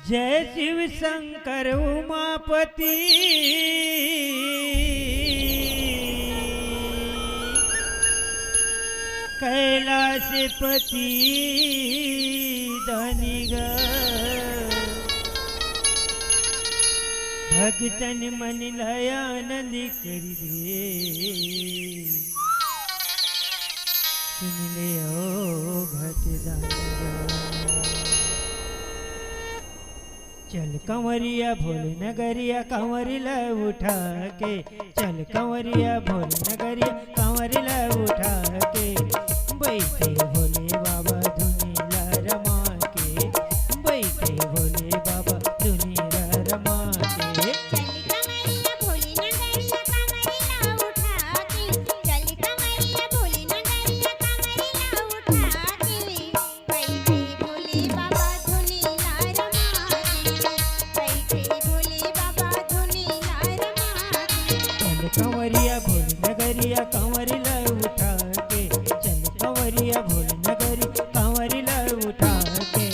जय शिव शंकर उमापति कैलाशपति धनिग भक्तन मन लया आनंद करी दे सुन ले ओ भक्त धनिगा। चल कंवरिया भोले नगरिया कंवरिला उठा के, चल कंवरिया भोले नगरिया कंवरिला उठा के, बैठे भोले बाबा धुनीला रमा के, बैठे भोले बाबा धुनीला रमा के। कंवरिया भोले नगरिया कंवरिला उठा के, चल कंवरिया भोले नगरी कंवरिला उठा के,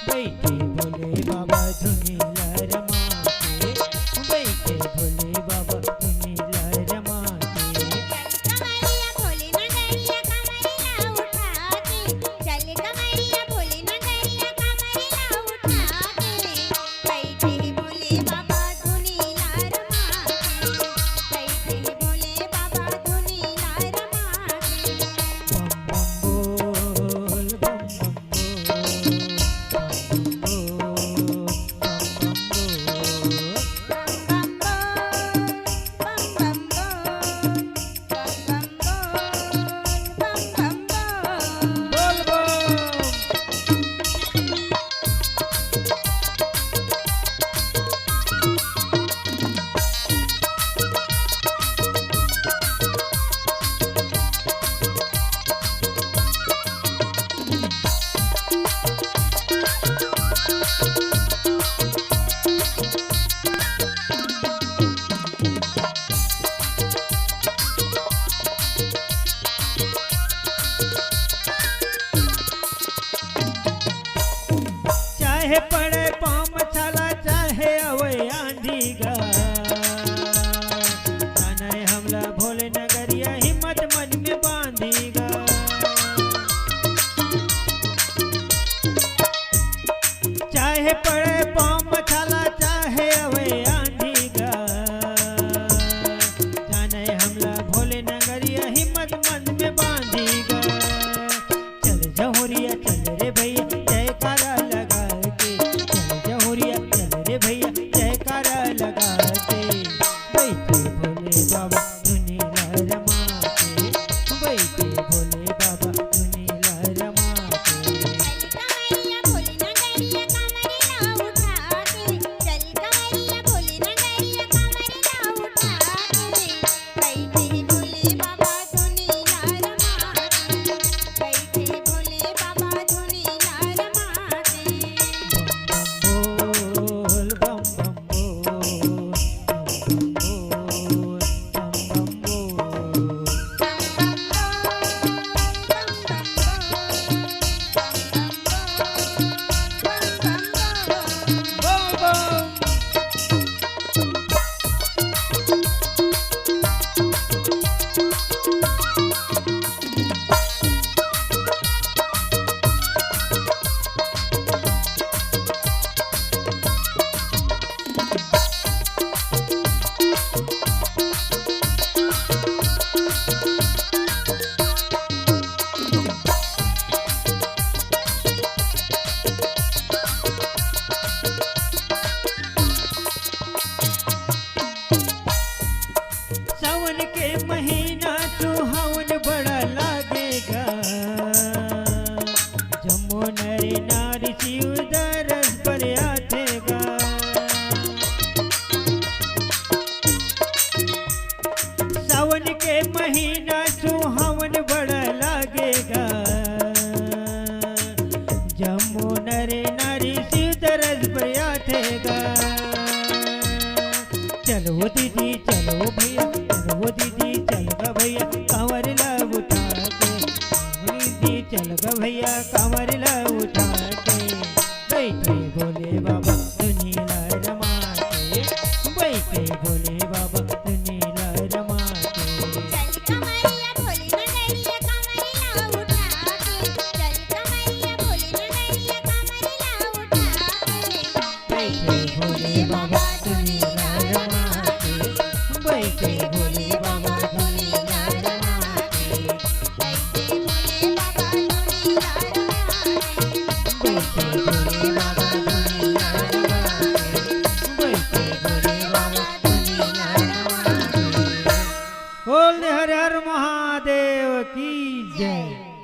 बैठे भोले बाबा धुनीला रमा के, बैठे भोले बाबा धुनीला रमा के। चाहे पड़े पाम छाला चाहे अवे आंधी गा, जाने हमला भोले नगरिया हिम्मत मन में बांधी गा। चाहे पड़े पाम छाला चाहे अवे आंधी गा, जाने हमला भोले नगरिया हिम्मत मन में बांधी गा। चल जहुरिया चल रे भैया जयकारा लगा के, चल जहुरिया चल रे भैया जयकारा लगा के, बैठे भोले बाबा धुनीला रमा के, बैठे भोले बाबा धुनीला रमा के। सावन के महीना सुहावन बड़ा लागेगा, जम्मू नरे नारी शिव दरस पर आतेगा। सावन के महीना सुहावन बड़ा लागेगा, जम्मू नरे नारी शिव दरस पर आतेगा। चलो दीदी चलो भैया चलो दीदी चल गा भैया कंवरिला उठा के, दीदी चल गा भैया कंवरिला उठा के, बैठे भोले बाबा बैठे भोले बाबा दुनिया रमाते, बैठे भोले बाबा दुनिया रमाते, बैठे भोले बाबा दुनिया रमाते, बैठे भोले बाबा दुनिया रमाते। बोल हर हर महादेव की जय।